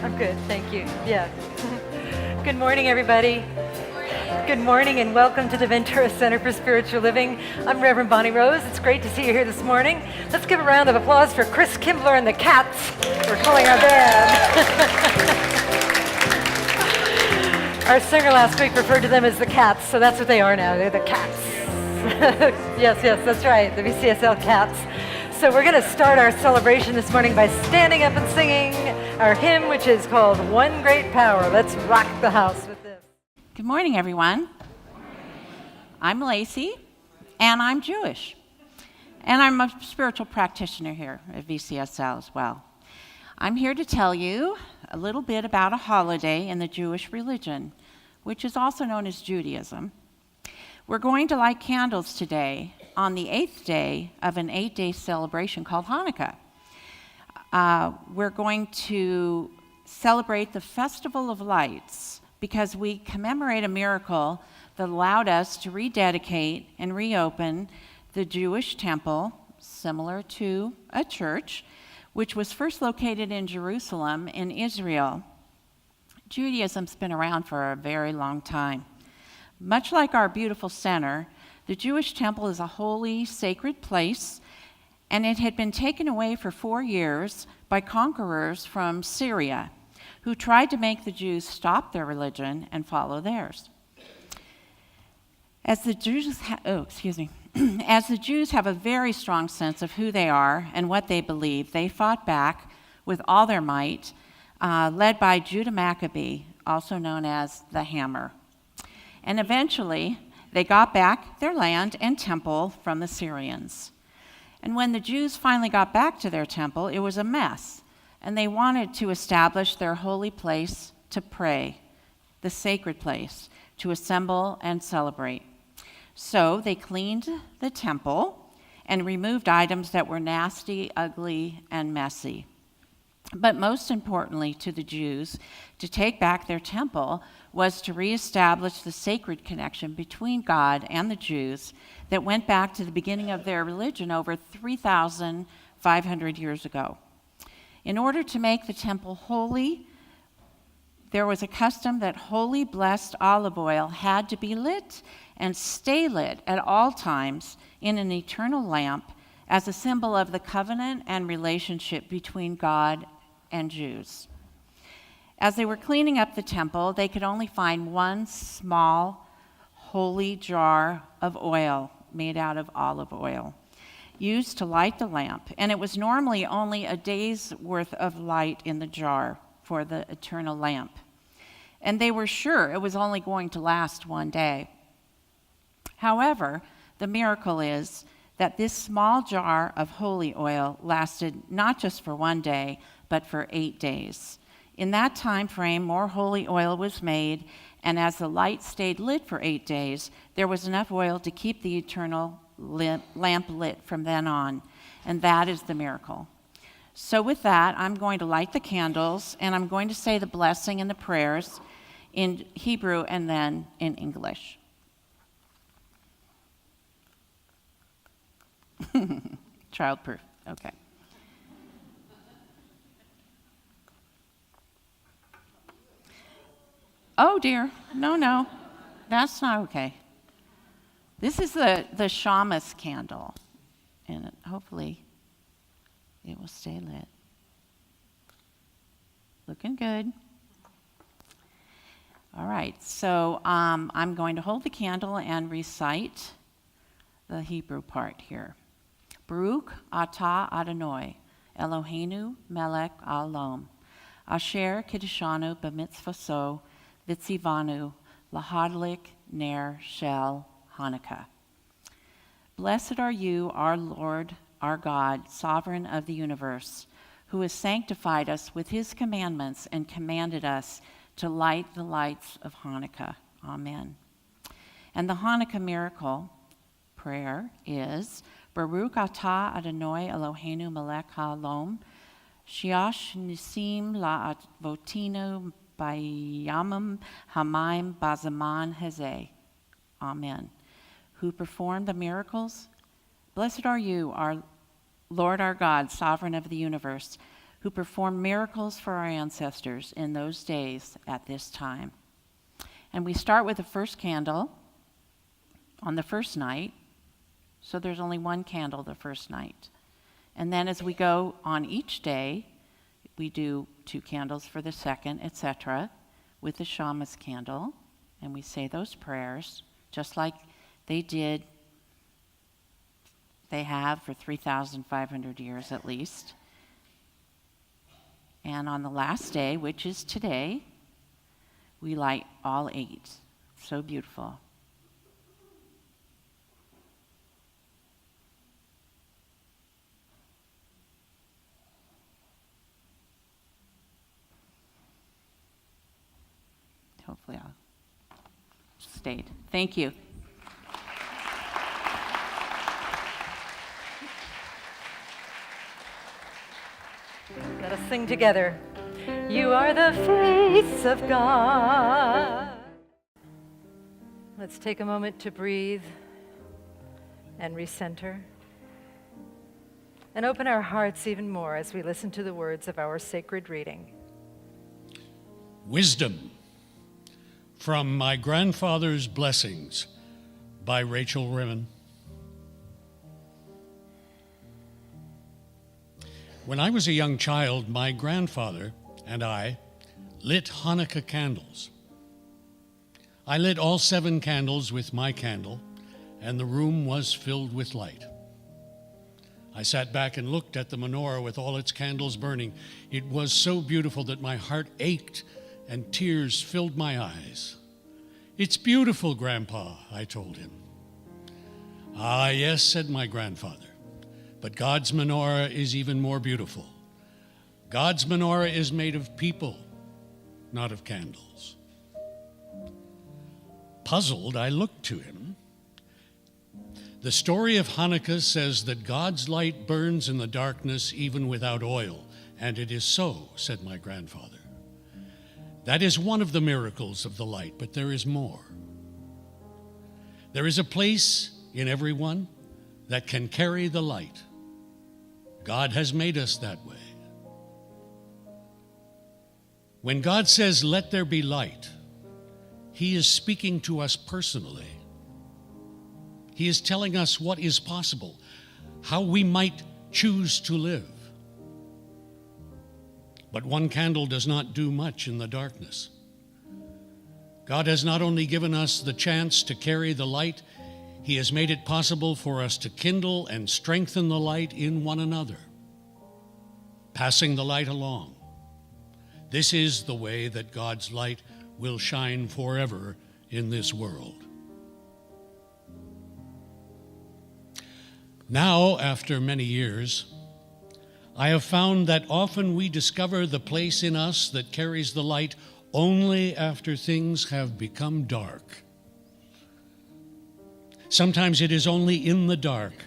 I'm good, thank you. Yeah. Good morning, everybody. Good morning and welcome to the Ventura Center for Spiritual Living. I'm Reverend Bonnie Rose. It's great to see you here this morning. Let's give a round of applause for Chris Kimbler and the Cats for calling our band. Our singer last week referred to them as the Cats, so that's what they are now. They're the Cats. Yes, that's right, the VCSL Cats. So we're going to start our celebration this morning by standing up and singing our hymn, which is called One Great Power. Let's rock the house with this. Good morning, everyone. I'm Lacey, and I'm Jewish. And I'm a spiritual practitioner here at VCSL as well. I'm here to tell you a little bit about a holiday in the Jewish religion, which is also known as Judaism. We're going to light candles today on the 8th day of an 8-day celebration called Hanukkah. We're going to celebrate the Festival of Lights because we commemorate a miracle that allowed us to rededicate and reopen the Jewish temple, similar to a church, which was first located in Jerusalem in Israel. Judaism's been around for a very long time. Much like our beautiful center, the Jewish temple is a holy, sacred place, and it had been taken away for 4 years by conquerors from Syria, who tried to make the Jews stop their religion and follow theirs. As the Jews have a very strong sense of who they are and what they believe, they fought back with all their might, led by Judah Maccabee, also known as the Hammer. And eventually, they got back their land and temple from the Syrians. And when the Jews finally got back to their temple, it was a mess, and they wanted to establish their holy place to pray, the sacred place, to assemble and celebrate. So they cleaned the temple and removed items that were nasty, ugly, and messy. But most importantly to the Jews, to take back their temple was to reestablish the sacred connection between God and the Jews that went back to the beginning of their religion over 3,500 years ago. In order to make the temple holy, there was a custom that holy blessed olive oil had to be lit and stay lit at all times in an eternal lamp as a symbol of the covenant and relationship between God and Jews. As they were cleaning up the temple, they could only find one small, holy jar of oil made out of olive oil, used to light the lamp, and it was normally only a day's worth of light in the jar for the eternal lamp. And they were sure it was only going to last one day. However, the miracle is that this small jar of holy oil lasted not just for one day, but for 8 days. In that time frame, more holy oil was made, and as the light stayed lit for 8 days, there was enough oil to keep the eternal lamp lit from then on, and that is the miracle. So with that, I'm going to light the candles, and I'm going to say the blessing and the prayers in Hebrew and then in English. Childproof, okay. Oh dear, no, that's not okay. This is the shamus candle, and hopefully it will stay lit. Looking good. All right, so I'm going to hold the candle and recite the Hebrew part here. Baruch atah Adonai, Eloheinu melech haolam, asher kiddushanu b'mitzvoso v'tzivanu lahadlik ner shel Hanukkah. Blessed are you, our Lord, our God, sovereign of the universe, who has sanctified us with his commandments and commanded us to light the lights of Hanukkah. Amen. And the Hanukkah miracle prayer is Baruch atah Adonai Eloheinu melech haolam, shiash nisim la'avotinu bayamim hamayim bazaman hazeh. Amen. Who performed the miracles? Blessed are you, our Lord our God, sovereign of the universe, who performed miracles for our ancestors in those days at this time. And we start with the first candle on the first night, so there's only one candle the first night. And then as we go on each day, we do 2 candles for the second, etc., with the shamus candle, and we say those prayers just like they have for 3,500 years at least. And on the last day, which is today, we light all 8. So beautiful. Hopefully I'll stayed. Thank you. Let us sing together. You are the face of God. Let's take a moment to breathe and recenter and open our hearts even more as we listen to the words of our sacred reading. Wisdom from My Grandfather's Blessings by Rachel Rimmen. When I was a young child, my grandfather and I lit Hanukkah candles. I lit all 7 candles with my candle, and the room was filled with light. I sat back and looked at the menorah with all its candles burning. It was so beautiful that my heart ached and tears filled my eyes. "It's beautiful, Grandpa," I told him. "Ah, yes," said my grandfather, "but God's menorah is even more beautiful. God's menorah is made of people, not of candles." Puzzled, I looked to him. The story of Hanukkah says that God's light burns in the darkness even without oil, and it is so, said my grandfather. That is one of the miracles of the light, but there is more. There is a place in everyone that can carry the light. God has made us that way. When God says, "Let there be light," He is speaking to us personally. He is telling us what is possible, how we might choose to live. But one candle does not do much in the darkness. God has not only given us the chance to carry the light, He has made it possible for us to kindle and strengthen the light in one another, passing the light along. This is the way that God's light will shine forever in this world. Now, after many years, I have found that often we discover the place in us that carries the light only after things have become dark. Sometimes it is only in the dark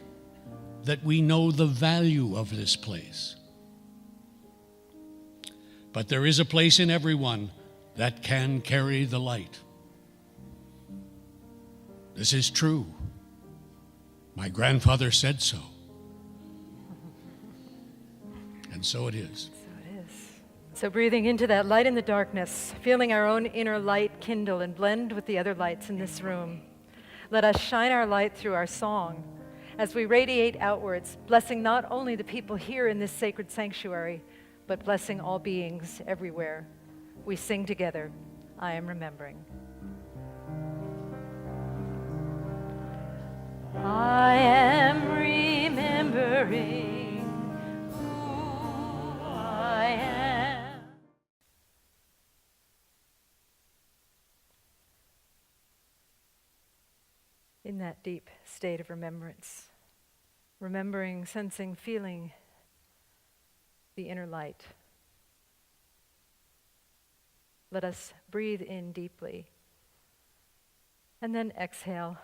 that we know the value of this place. But there is a place in everyone that can carry the light. This is true. My grandfather said so. And so it is. So it is. So breathing into that light in the darkness, feeling our own inner light kindle and blend with the other lights in this room. Let us shine our light through our song as we radiate outwards, blessing not only the people here in this sacred sanctuary, but blessing all beings everywhere. We sing together, "I Am Remembering." I am remembering who I am. In that deep state of remembrance, remembering, sensing, feeling the inner light, let us breathe in deeply and then exhale,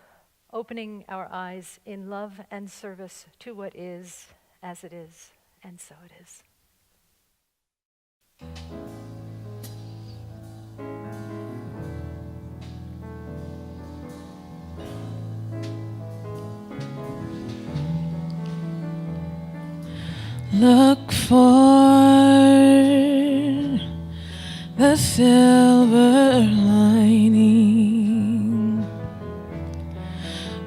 opening our eyes in love and service to what is, as it is, and so it is. Look for the silver lining.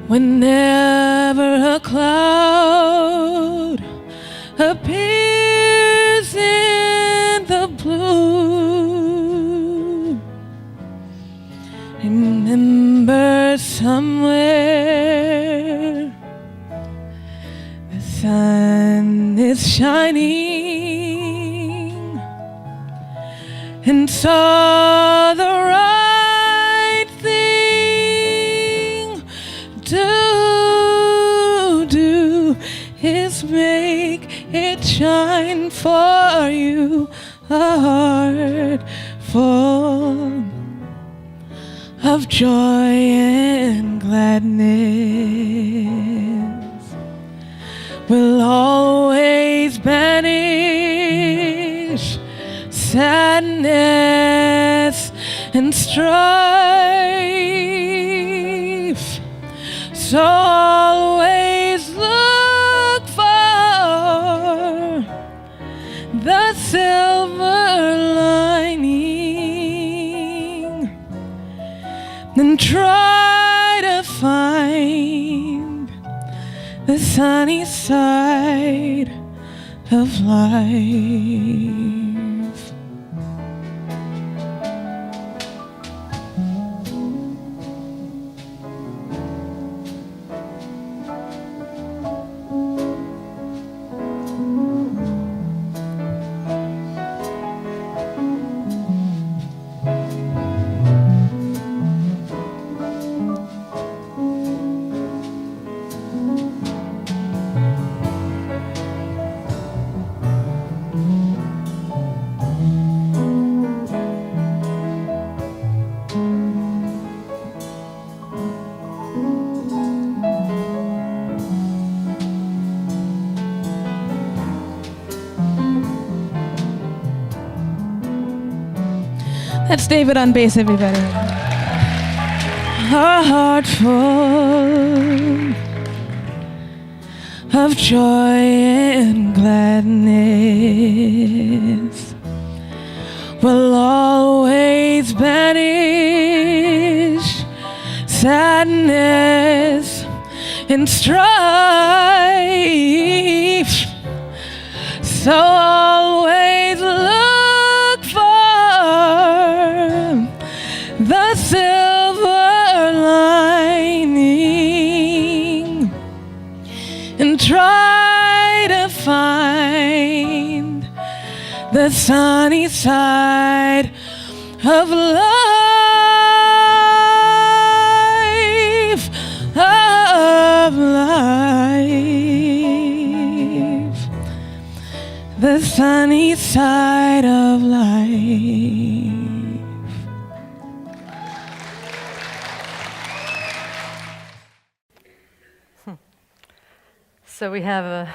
Whenever a cloud appears in the blue, remember somewhere the sun is shining, and saw the right thing to do is make it shine for you, a heart full of joy and gladness will always banish sadness and strife. So always look for the silver lining, and try to find the sunny side of life. That's David on bass, everybody. A heart full of joy and gladness will always banish sadness and strife. So always look for the silver lining, and try to find the sunny side of life, the sunny side of life. So we have a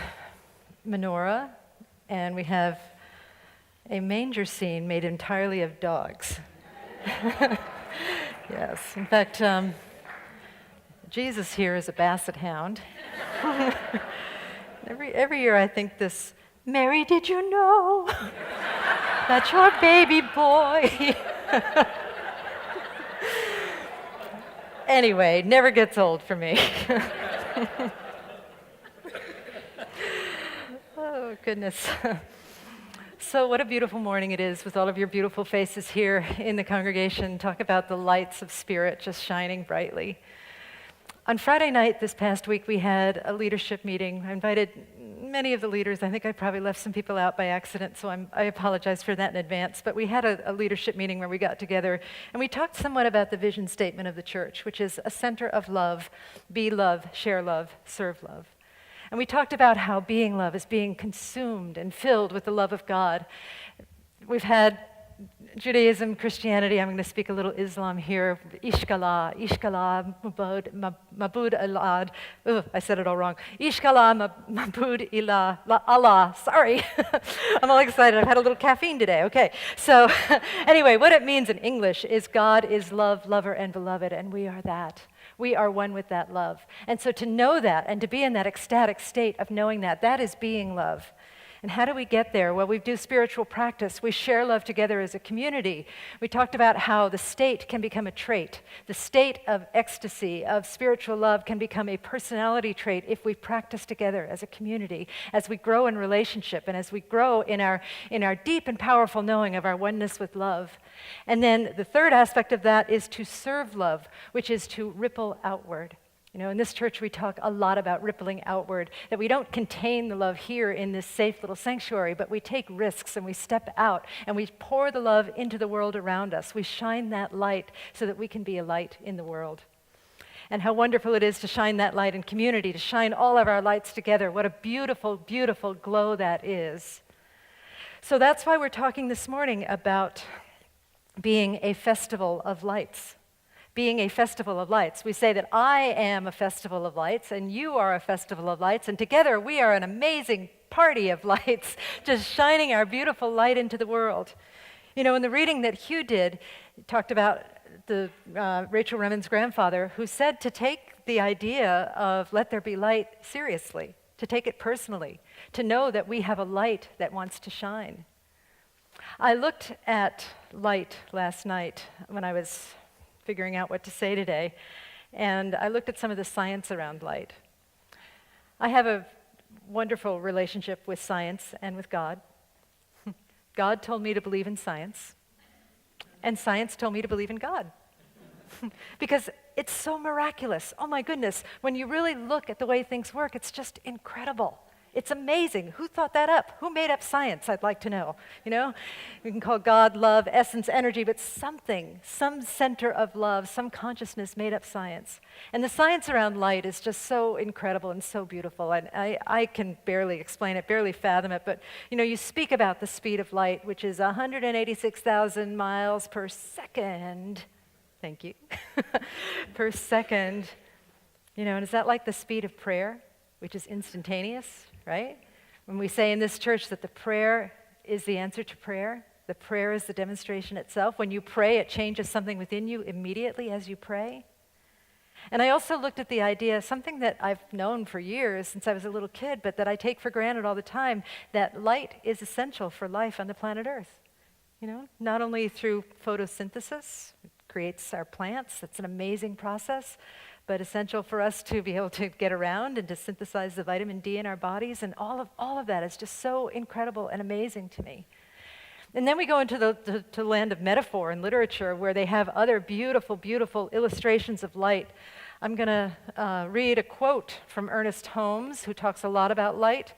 menorah, and we have a manger scene made entirely of dogs. Yes, in fact, Jesus here is a basset hound. Every year I think this, Mary, did you know that your baby boy? Anyway, never gets old for me. Oh, goodness. So what a beautiful morning it is with all of your beautiful faces here in the congregation. Talk about the lights of spirit just shining brightly. On Friday night this past week, we had a leadership meeting. I invited many of the leaders. I think I probably left some people out by accident, so I apologize for that in advance. But we had a leadership meeting where we got together, and we talked somewhat about the vision statement of the church, which is a center of love, be love, share love, serve love. And we talked about how being love is being consumed and filled with the love of God. We've had Judaism, Christianity, I'm going to speak a little Islam here. Ishkala, mabud alad. I said it all wrong. Ishkala, mabud ilah, Allah. Sorry. I'm all excited. I've had a little caffeine today. Okay. So anyway, what it means in English is God is love, lover, and beloved, and we are that. We are one with that love. And so to know that and to be in that ecstatic state of knowing that, that is being love. And how do we get there? Well, we do spiritual practice. We share love together as a community. We talked about how the state can become a trait. The state of ecstasy, of spiritual love, can become a personality trait if we practice together as a community, as we grow in relationship, and as we grow in our deep and powerful knowing of our oneness with love. And then the third aspect of that is to serve love, which is to ripple outward. You know, in this church, we talk a lot about rippling outward, that we don't contain the love here in this safe little sanctuary, but we take risks and we step out and we pour the love into the world around us. We shine that light so that we can be a light in the world. And how wonderful it is to shine that light in community, to shine all of our lights together. What a beautiful, beautiful glow that is. So that's why we're talking this morning about being a festival of lights. Being a festival of lights. We say that I am a festival of lights and you are a festival of lights, and together we are an amazing party of lights, just shining our beautiful light into the world. You know, in the reading that Hugh did, he talked about the Rachel Remen's grandfather, who said to take the idea of let there be light seriously, to take it personally, to know that we have a light that wants to shine. I looked at light last night when I was figuring out what to say today, and I looked at some of the science around light. I have a wonderful relationship with science and with God. God told me to believe in science, and science told me to believe in God. Because it's so miraculous. Oh my goodness, when you really look at the way things work, it's just incredible. It's amazing. Who thought that up? Who made up science? I'd like to know. You know, we can call God love, essence, energy, but something, some center of love, some consciousness made up science. And the science around light is just so incredible and so beautiful. And I can barely explain it, barely fathom it. But, you know, you speak about the speed of light, which is 186,000 miles per second. Thank you. Per second. You know, and is that like the speed of prayer, which is instantaneous? Right? When we say in this church that the prayer is the answer to prayer, the prayer is the demonstration itself. When you pray, it changes something within you immediately as you pray. And I also looked at the idea, something that I've known for years since I was a little kid, but that I take for granted all the time, that light is essential for life on the planet Earth. You know, not only through photosynthesis, it creates our plants, it's an amazing process, but essential for us to be able to get around and to synthesize the vitamin D in our bodies, and all of that is just so incredible and amazing to me. And then we go into the land of metaphor and literature, where they have other beautiful, beautiful illustrations of light. I'm going to read a quote from Ernest Holmes, who talks a lot about light.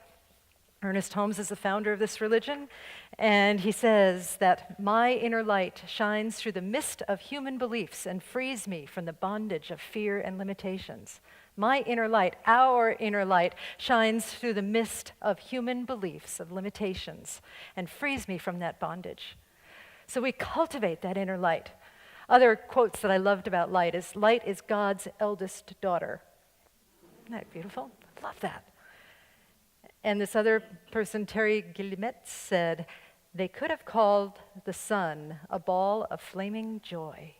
Ernest Holmes is the founder of this religion, and he says that my inner light shines through the mist of human beliefs and frees me from the bondage of fear and limitations. My inner light, our inner light, shines through the mist of human beliefs, of limitations, and frees me from that bondage. So we cultivate that inner light. Other quotes that I loved about light is God's eldest daughter. Isn't that beautiful? I love that. And this other person, Terry Guillemette, said, they could have called the sun a ball of flaming joy.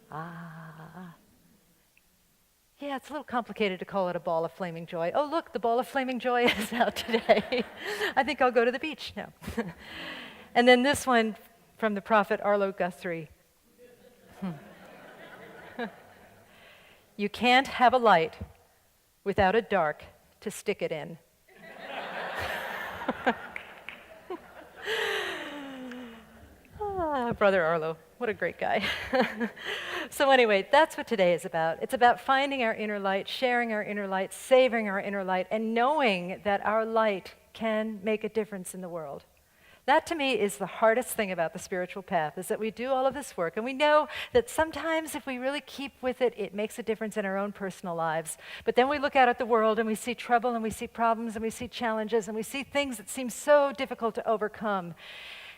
Ah. Yeah, it's a little complicated to call it a ball of flaming joy. Oh, look, the ball of flaming joy is out today. I think I'll go to the beach now. And then this one from the prophet Arlo Guthrie. You can't have a light without a dark to stick it in. Brother Arlo, what a great guy. So anyway, that's what today is about. It's about finding our inner light, sharing our inner light, savoring our inner light, and knowing that our light can make a difference in the world. That to me is the hardest thing about the spiritual path, is that we do all of this work, and we know that sometimes if we really keep with it, it makes a difference in our own personal lives. But then we look out at the world and we see trouble and we see problems and we see challenges and we see things that seem so difficult to overcome.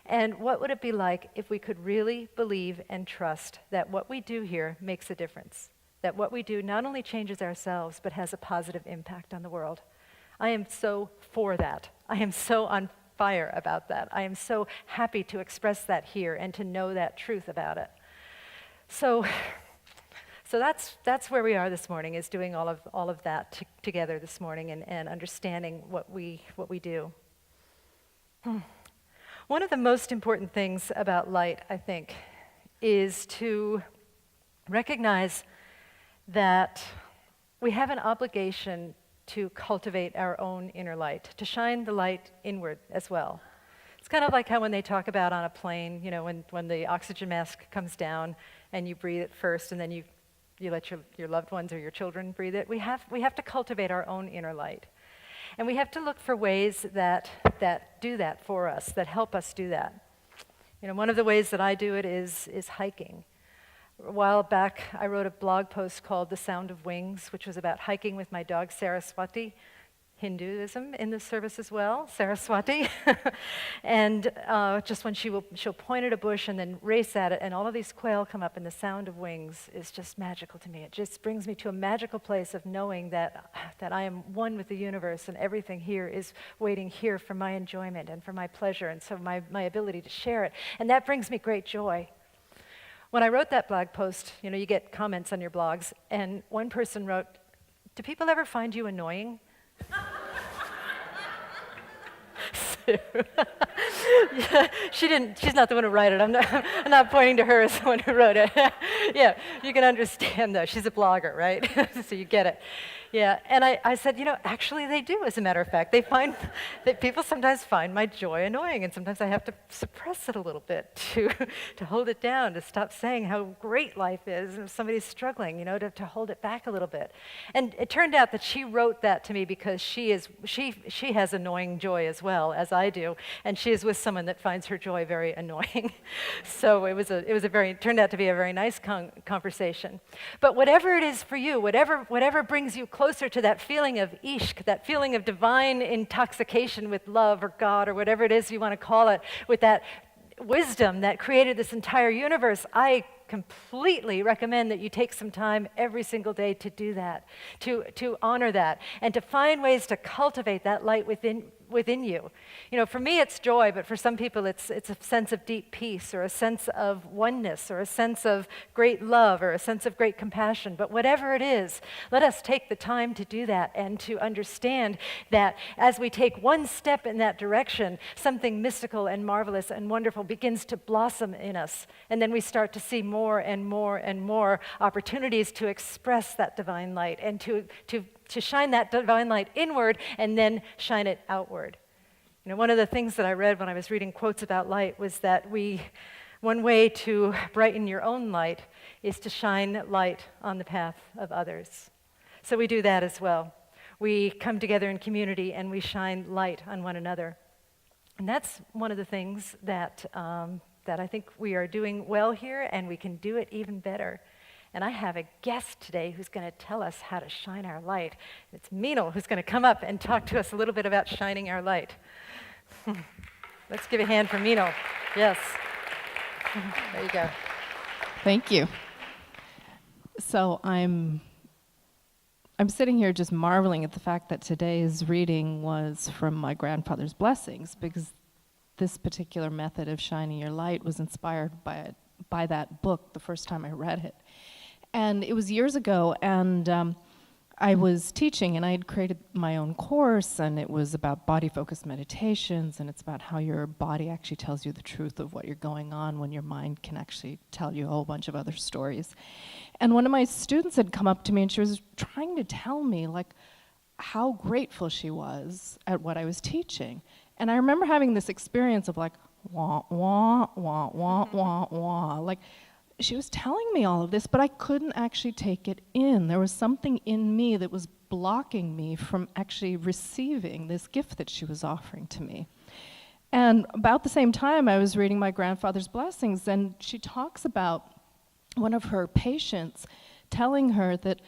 And what would it be like if we could really believe and trust that what we do here makes a difference? That what we do not only changes ourselves, but has a positive impact on the world. I am so for that. I am so on fire about that. I am so happy to express that here and to know that truth about it. So that's where we are this morning, is doing all of that together this morning and understanding what we do. One of the most important things about light, I think, is to recognize that we have an obligation to cultivate our own inner light, to shine the light inward as well. It's kind of like how when they talk about on a plane, you know, when the oxygen mask comes down and you breathe it first and then you let your loved ones or your children breathe it. We have to cultivate our own inner light. And we have to look for ways that do that for us, that help us do that. You know, one of the ways that I do it is hiking. A while back, I wrote a blog post called The Sound of Wings, which was about hiking with my dog Saraswati, Hinduism in the service as well, Saraswati. And just when she'll point at a bush and then race at it, and all of these quail come up, and the sound of wings is just magical to me. It just brings me to a magical place of knowing that I am one with the universe, and everything here is waiting here for my enjoyment and for my pleasure, and so my ability to share it. And that brings me great joy. When I wrote that blog post, you know, you get comments on your blogs, and one person wrote, "Do people ever find you annoying?" Yeah, she's not the one who wrote it. I'm not pointing to her as the one who wrote it. Yeah, you can understand though. She's a blogger, right? So you get it. Yeah, and I said, you know, actually they do, as a matter of fact. They find that people sometimes find my joy annoying, and sometimes I have to suppress it a little bit to hold it down, to stop saying how great life is, and if somebody's struggling, you know, to hold it back a little bit. And it turned out that she wrote that to me because she has annoying joy as well, as I do, and she is with someone that finds her joy very annoying. So it turned out to be a very nice conversation. But whatever it is for you, whatever brings you closer to that feeling of ishq, that feeling of divine intoxication with love or God or whatever it is you want to call it, with that wisdom that created this entire universe, I completely recommend that you take some time every single day to do that, to honor that, and to find ways to cultivate that light within you. You know, for me it's joy, but for some people it's a sense of deep peace, or a sense of oneness, or a sense of great love, or a sense of great compassion. But whatever it is, let us take the time to do that, and to understand that as we take one step in that direction, something mystical and marvelous and wonderful begins to blossom in us, and then we start to see more and more and more opportunities to express that divine light, and to shine that divine light inward and then shine it outward. You know, one of the things that I read when I was reading quotes about light was that one way to brighten your own light is to shine light on the path of others. So we do that as well. We come together in community and we shine light on one another. And that's one of the things that I think we are doing well here, and we can do it even better. And I have a guest today who's going to tell us how to shine our light. It's Meenal who's going to come up and talk to us a little bit about shining our light. Let's give a hand for Meenal. Yes. There you go. Thank you. So I'm sitting here just marveling at the fact that today's reading was from my grandfather's blessings, because this particular method of shining your light was inspired by that book the first time I read it. And it was years ago, and I was teaching, and I had created my own course, and it was about body-focused meditations, and it's about how your body actually tells you the truth of what you're going on when your mind can actually tell you a whole bunch of other stories. And one of my students had come up to me, and she was trying to tell me, like, how grateful she was at what I was teaching. And I remember having this experience of like, wah, wah, wah, wah, wah, wah. Like, she was telling me all of this, but I couldn't actually take it in. There was something in me that was blocking me from actually receiving this gift that she was offering to me. And about the same time, I was reading my grandfather's blessings, and she talks about one of her patients telling her that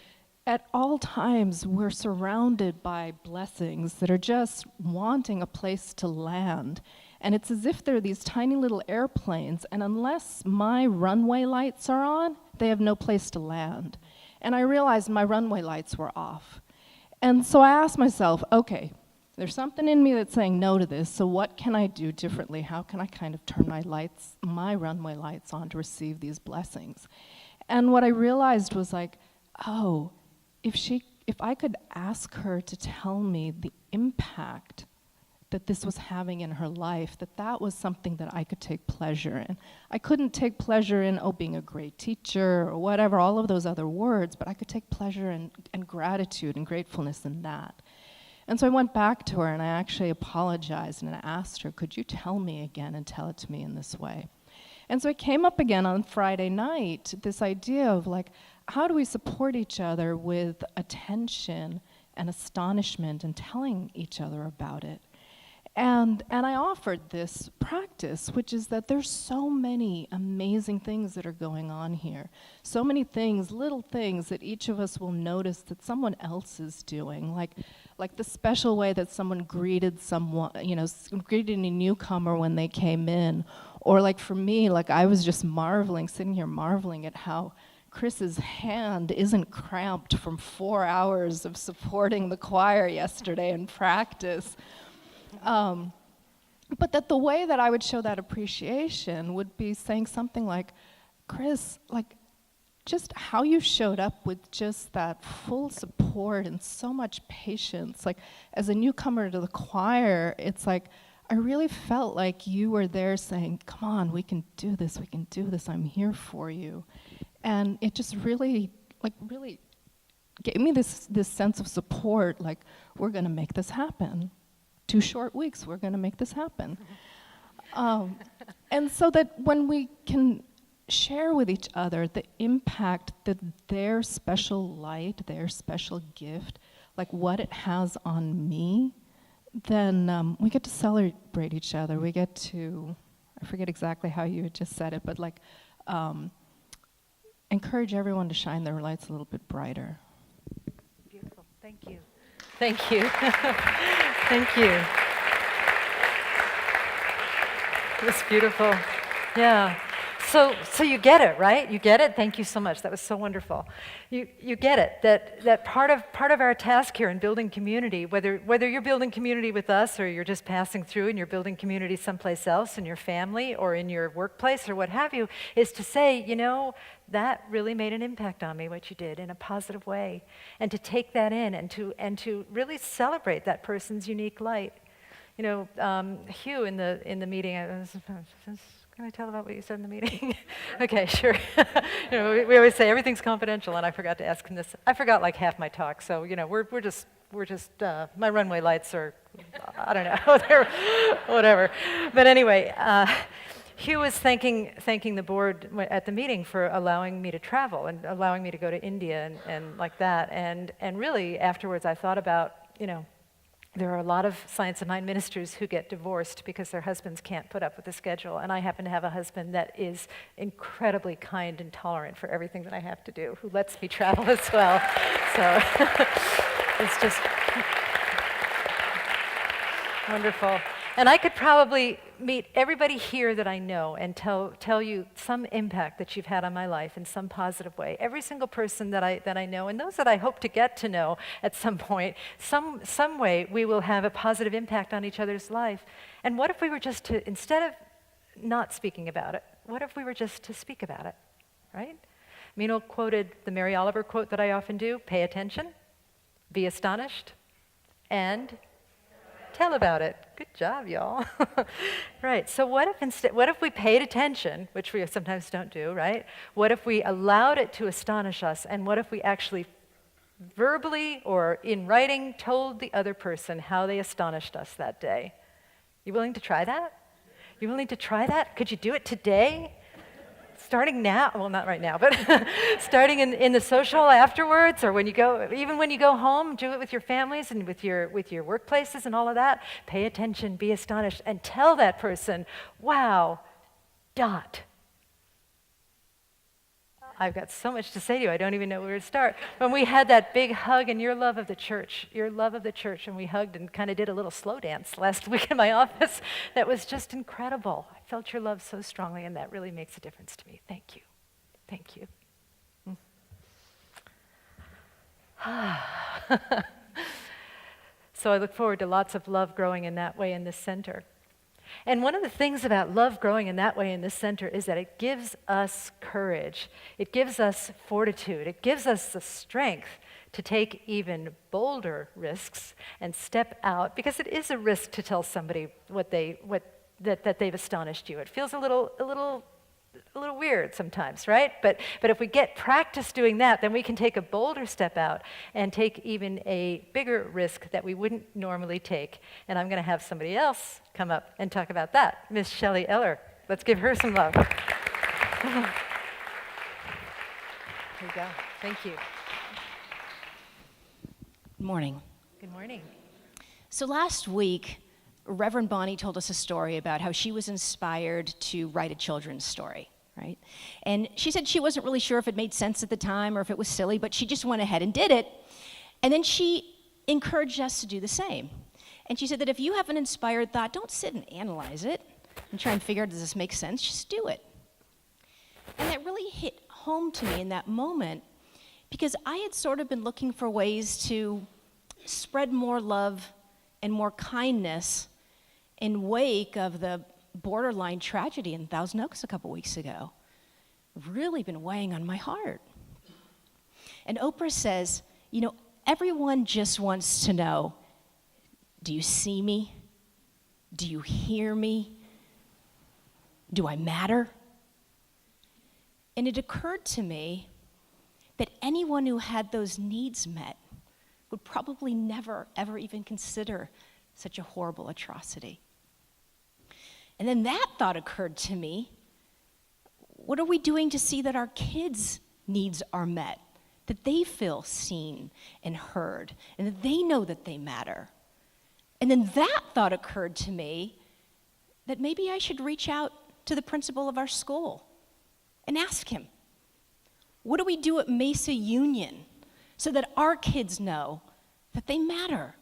at all times, we're surrounded by blessings that are just wanting a place to land. And it's as if they're these tiny little airplanes, and unless my runway lights are on, they have no place to land. And I realized my runway lights were off. And so I asked myself, okay, there's something in me that's saying no to this, so what can I do differently? How can I kind of turn my runway lights on to receive these blessings? And what I realized was like, oh, if I could ask her to tell me the impact that this was having in her life, that was something that I could take pleasure in. I couldn't take pleasure in, being a great teacher or whatever, all of those other words, but I could take pleasure and gratitude and gratefulness in that. And so I went back to her and I actually apologized and I asked her, could you tell me again and tell it to me in this way? And so it came up again on Friday night, this idea of like, how do we support each other with attention and astonishment and telling each other about it? And I offered this practice, which is that there's so many amazing things that are going on here. So many things, little things that each of us will notice that someone else is doing, like the special way that someone greeted someone, greeted a newcomer when they came in. Or like for me, like I was just sitting here marveling at how Chris's hand isn't cramped from 4 hours of supporting the choir yesterday in practice. But that the way that I would show that appreciation would be saying something like, Chris, like, just how you showed up with just that full support and so much patience. Like, as a newcomer to the choir, it's like, I really felt like you were there saying, come on, we can do this, I'm here for you. And it just really gave me this sense of support, like, we're gonna make this happen. 2 short weeks, we're going to make this happen. And so that when we can share with each other the impact that their special light, their special gift, like what it has on me, then we get to celebrate each other. We get to, I forget exactly how you had just said it, but like encourage everyone to shine their lights a little bit brighter. Beautiful. Thank you. Thank you. Thank you. That's beautiful. Yeah. So you get it, right? You get it? Thank you so much. That was so wonderful. You get it, that part of our task here in building community, whether you're building community with us or you're just passing through and you're building community someplace else in your family or in your workplace or what have you, is to say, that really made an impact on me, what you did, in a positive way. And to take that in and to really celebrate that person's unique light. Hugh in the meeting, can I tell about what you said in the meeting? Okay, sure. We always say everything's confidential, and I forgot to ask him this. I forgot like half my talk, so we're just my runway lights are, I don't know, they're whatever. But anyway, Hugh was thanking the board at the meeting for allowing me to travel and allowing me to go to India and like that. And really afterwards, I thought about there are a lot of Science of Mind ministers who get divorced because their husbands can't put up with the schedule. And I happen to have a husband that is incredibly kind and tolerant for everything that I have to do, who lets me travel as well. So it's just wonderful. And I could probably meet everybody here that I know and tell you some impact that you've had on my life in some positive way. Every single person that I know, and those that I hope to get to know at some point, some way we will have a positive impact on each other's life. And what if we were just to, instead of not speaking about it, what if we were just to speak about it, right? Meenal quoted the Mary Oliver quote that I often do: pay attention, be astonished, and tell about it. Good job, y'all. Right, so what if we paid attention, which we sometimes don't do, right? What if we allowed it to astonish us, and what if we actually verbally or in writing told the other person how they astonished us that day? You willing to try that? You willing to try that? Could you do it today? Starting now, well, not right now, but starting in the social afterwards, or even when you go home, do it with your families and with your workplaces and all of that. Pay attention, be astonished, and tell that person, wow, I've got so much to say to you, I don't even know where to start. When we had that big hug and your love of the church, and we hugged and kind of did a little slow dance last week in my office, that was just incredible. I felt your love so strongly, and that really makes a difference to me. Thank you. Thank you. So I look forward to lots of love growing in that way in this center. And one of the things about love growing in that way in this center is that it gives us courage. It gives us fortitude. It gives us the strength to take even bolder risks and step out, because it is a risk to tell somebody that they've astonished you. It feels a little weird sometimes, right? But if we get practice doing that, then we can take a bolder step out and take even a bigger risk that we wouldn't normally take. And I'm going to have somebody else come up and talk about that, Miss Shelley Eller. Let's give her some love. Here you go. Thank you. Good morning. Good morning. So last week, Reverend Bonnie told us a story about how she was inspired to write a children's story, right? And she said she wasn't really sure if it made sense at the time or if it was silly, but she just went ahead and did it. And then she encouraged us to do the same. And she said that if you have an inspired thought, don't sit and analyze it and try and figure out, does this make sense? Just do it. And that really hit home to me in that moment, because I had sort of been looking for ways to spread more love and more kindness in wake of the borderline tragedy in Thousand Oaks a couple weeks ago. Really been weighing on my heart. And Oprah says, you know, everyone just wants to know, do you see me? Do you hear me? Do I matter? And it occurred to me that anyone who had those needs met would probably never, ever even consider such a horrible atrocity. And then that thought occurred to me, what are we doing to see that our kids' needs are met, that they feel seen and heard, and that they know that they matter? And then that thought occurred to me that maybe I should reach out to the principal of our school and ask him, what do we do at Mesa Union so that our kids know that they matter?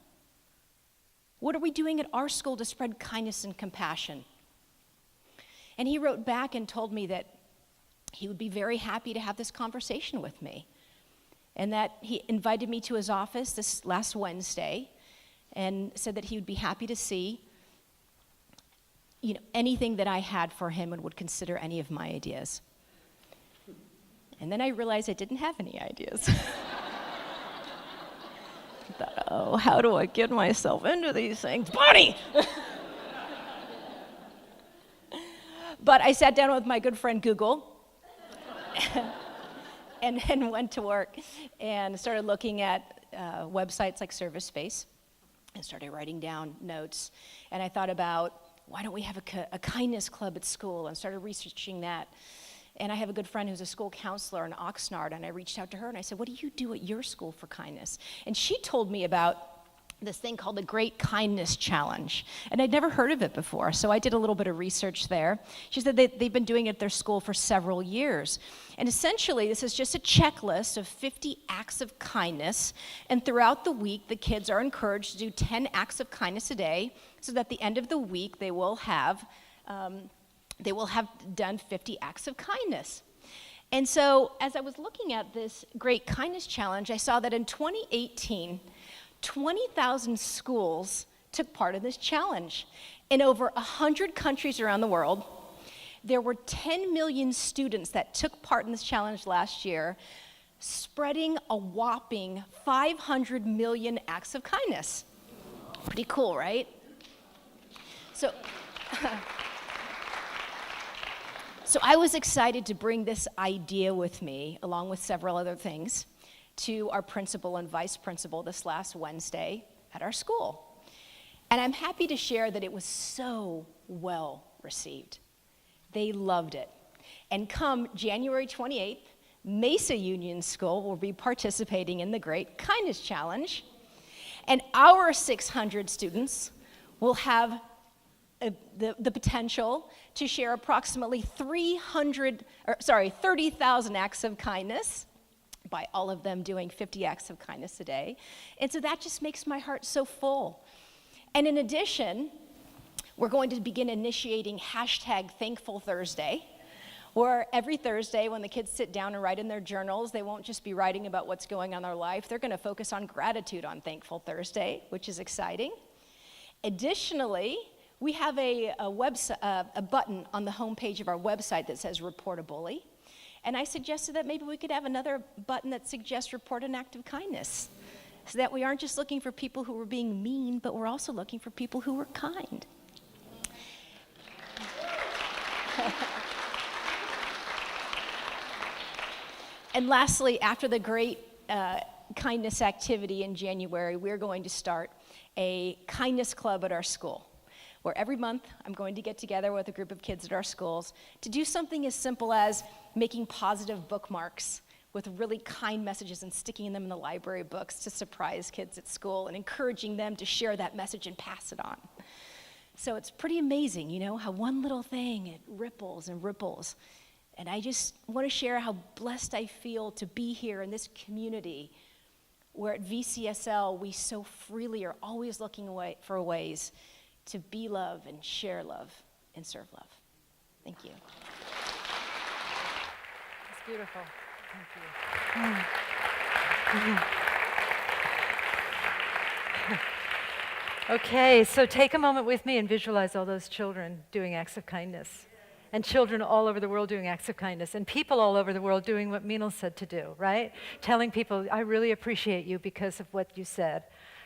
What are we doing at our school to spread kindness and compassion? And he wrote back and told me that he would be very happy to have this conversation with me, and that he invited me to his office this last Wednesday and said that he would be happy to see, you know, anything that I had for him and would consider any of my ideas. And then I realized I didn't have any ideas. I thought, oh, how do I get myself into these things? Bonnie! But I sat down with my good friend Google and then went to work and started looking at websites like ServiceSpace and started writing down notes. And I thought about, why don't we have a kindness club at school, and started researching that. And I have a good friend who's a school counselor in Oxnard, and I reached out to her and I said, what do you do at your school for kindness? And she told me about this thing called the Great Kindness Challenge. And I'd never heard of it before, so I did a little bit of research there. She said they've been doing it at their school for several years. And essentially, this is just a checklist of 50 acts of kindness. And throughout the week, the kids are encouraged to do 10 acts of kindness a day, so that at the end of the week, they will have done 50 acts of kindness. And so as I was looking at this Great Kindness Challenge, I saw that in 2018, 20,000 schools took part in this challenge. In over 100 countries around the world, there were 10 million students that took part in this challenge last year, spreading a whopping 500 million acts of kindness. Pretty cool, right? So, so I was excited to bring this idea with me, along with several other things, to our principal and vice principal this last Wednesday at our school. And I'm happy to share that it was so well received. They loved it. And come January 28th, Mesa Union School will be participating in the Great Kindness Challenge. And our 600 students will have the potential to share approximately 30,000 acts of kindness, by all of them doing 50 acts of kindness a day. And so that just makes my heart so full. And in addition, we're going to begin initiating #Thankful Thursday, where every Thursday when the kids sit down and write in their journals, they won't just be writing about what's going on in their life, they're going to focus on gratitude on Thankful Thursday, which is exciting. Additionally, we have a button on the homepage of our website that says Report a Bully. And I suggested that maybe we could have another button that suggests report an act of kindness, so that we aren't just looking for people who were being mean, but we're also looking for people who were kind. And lastly, after the great kindness activity in January, we're going to start a kindness club at our school, where every month I'm going to get together with a group of kids at our schools to do something as simple as making positive bookmarks with really kind messages and sticking them in the library books to surprise kids at school and encouraging them to share that message and pass it on. So it's pretty amazing, you know, how one little thing, it ripples and ripples. And I just want to share how blessed I feel to be here in this community where at VCSL we so freely are always looking for ways to be love and share love and serve love. Thank you. It's beautiful. Thank you. Okay, so take a moment with me and visualize all those children doing acts of kindness. And children all over the world doing acts of kindness, and people all over the world doing what Meenal said to do, right? Telling people, I really appreciate you because of what you said.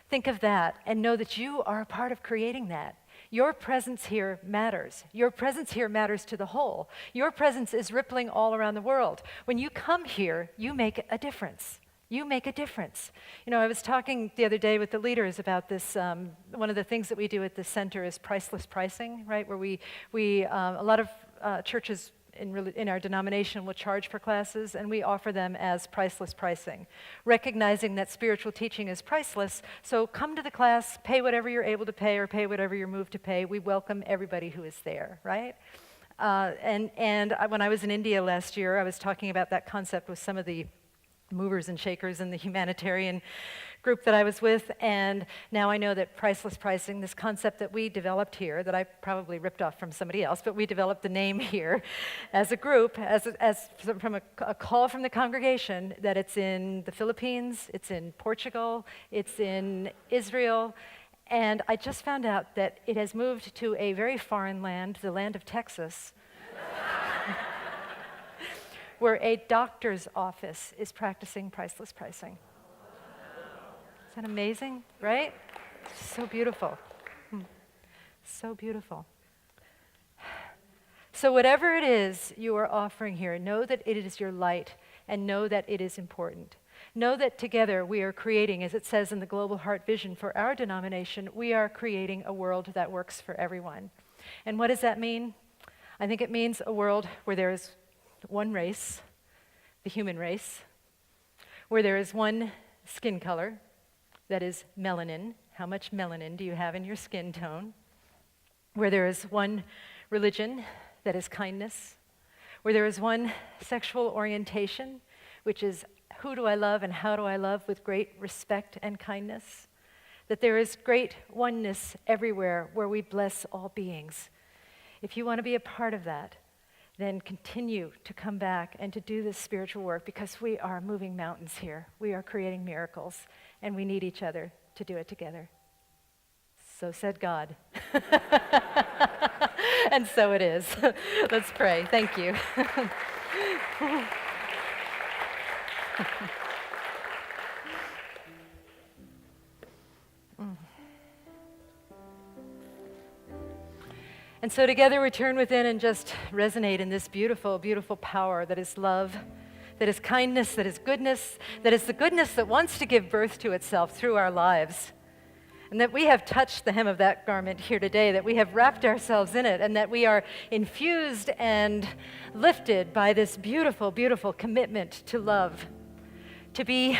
Think of that and know that you are a part of creating that. Your presence here matters. Your presence here matters to the whole. Your presence is rippling all around the world. When you come here, you make a difference. You make a difference. You know, I was talking the other day with the leaders about this. One of the things that we do at the center is priceless pricing, right? Where we a lot of churches in our denomination will charge for classes, and we offer them as priceless pricing, recognizing that spiritual teaching is priceless. So come to the class, pay whatever you're able to pay, or pay whatever you're moved to pay. We welcome everybody who is there, right? And when I was in India last year, I was talking about that concept with some of the movers and shakers in the humanitarian group that I was with, and now I know that priceless pricing, this concept that we developed here, that I probably ripped off from somebody else, but we developed the name here as a group, as from a call from the congregation, that it's in the Philippines, it's in Portugal, it's in Israel, and I just found out that it has moved to a very foreign land, the land of Texas, where a doctor's office is practicing priceless pricing. Is that amazing, right? So beautiful. So beautiful. So whatever it is you are offering here, know that it is your light and know that it is important. Know that together we are creating, as it says in the Global Heart Vision for our denomination, we are creating a world that works for everyone. And what does that mean? I think it means a world where there is one race, the human race, where there is one skin color, that is melanin. How much melanin do you have in your skin tone? Where there is one religion, that is kindness. Where there is one sexual orientation, which is who do I love and how do I love with great respect and kindness. That there is great oneness everywhere where we bless all beings. If you want to be a part of that, then continue to come back and to do this spiritual work, because we are moving mountains here. We are creating miracles, and we need each other to do it together. So said God. And so it is. Let's pray. Thank you. And so together we turn within and just resonate in this beautiful, beautiful power that is love, that is kindness, that is goodness, that is the goodness that wants to give birth to itself through our lives. And that we have touched the hem of that garment here today, that we have wrapped ourselves in it, and that we are infused and lifted by this beautiful, beautiful commitment to love, to be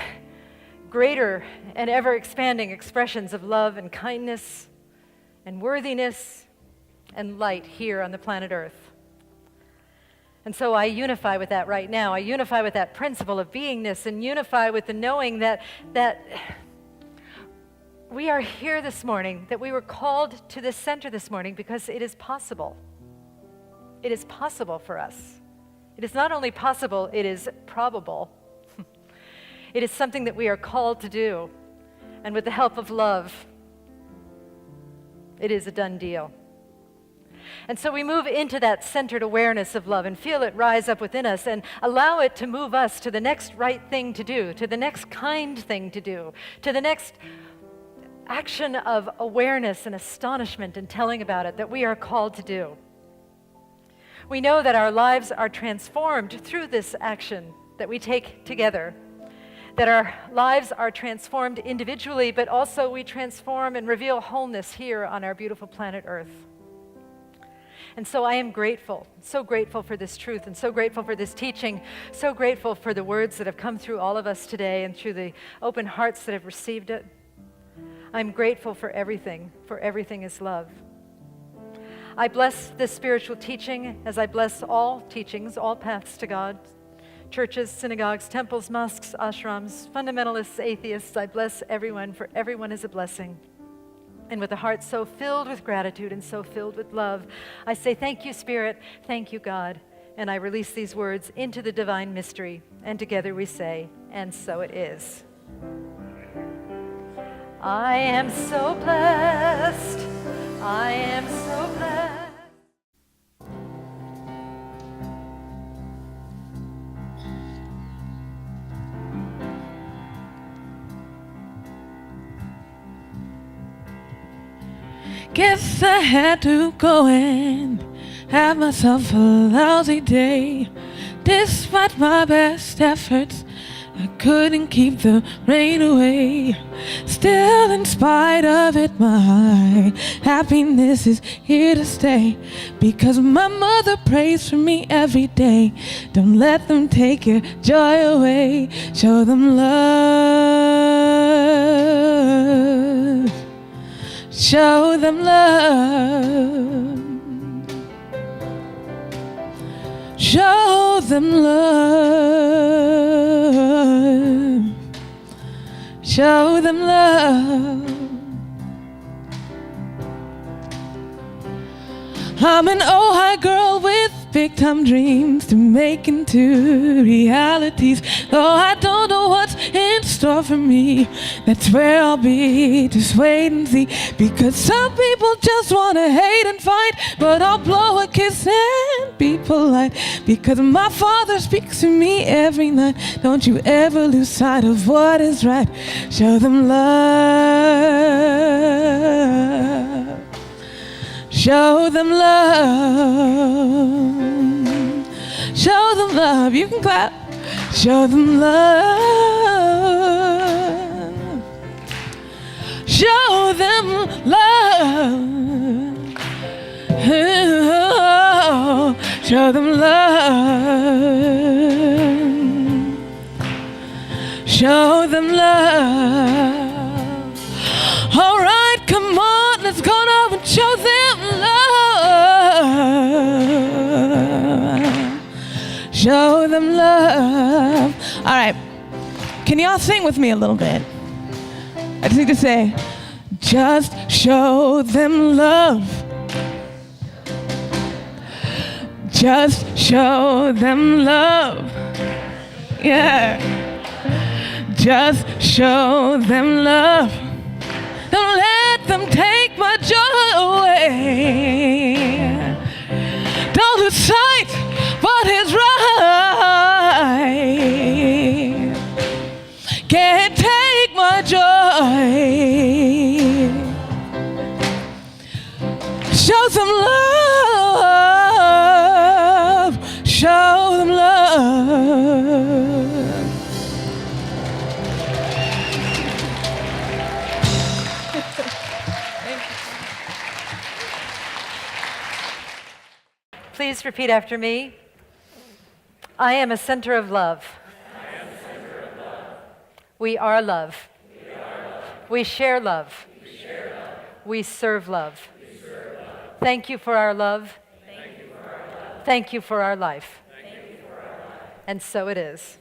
greater and ever expanding expressions of love and kindness and worthiness and light here on the planet Earth. And so I unify with that right now. I unify with that principle of beingness and unify with the knowing that we are here this morning, that we were called to this center this morning because it is possible. It is possible for us. It is not only possible, it is probable. It is something that we are called to do. And with the help of love, it is a done deal. And so we move into that centered awareness of love and feel it rise up within us and allow it to move us to the next right thing to do, to the next kind thing to do, to the next action of awareness and astonishment and telling about it that we are called to do. We know that our lives are transformed through this action that we take together, that our lives are transformed individually, but also we transform and reveal wholeness here on our beautiful planet Earth. And so I am grateful, so grateful for this truth and so grateful for this teaching, so grateful for the words that have come through all of us today and through the open hearts that have received it. I'm grateful for everything is love. I bless this spiritual teaching as I bless all teachings, all paths to God, churches, synagogues, temples, mosques, ashrams, fundamentalists, atheists. I bless everyone, for everyone is a blessing. And with a heart so filled with gratitude and so filled with love, I say thank you, Spirit, thank you, God, and I release these words into the divine mystery, and together we say, and so it is. I am so blessed, I am so blessed. Guess I had to go and have myself a lousy day. Despite my best efforts, I couldn't keep the rain away. Still, in spite of it, my happiness is here to stay. Because my mother prays for me every day. Don't let them take your joy away. Show them love. Show them love. Show them love. Show them love. I'm an Ojai girl with big time dreams to make into realities. Though I don't know what's in store for me, that's where I'll be. Just wait and see. Because some people just wanna hate and fight, but I'll blow a kiss and be polite. Because my Father speaks to me every night. Don't you ever lose sight of what is right. Show them love. Show them love. Show them love. You can clap. Show them love. Show them love. Oh, show them love. Show them love. All right, come on, let's go now and show them love. Show them love. All right, can y'all sing with me a little bit? I just need to say, just show them love. Just show them love. Yeah. Just show them love. Don't let them take my joy away. Don't lose sight what is right. Can't take my joy. Show some love. Show them love. Please repeat after me. I am a center of love. We are love. We share love. We serve love. Thank you for our love. Thank you for our life. And so it is.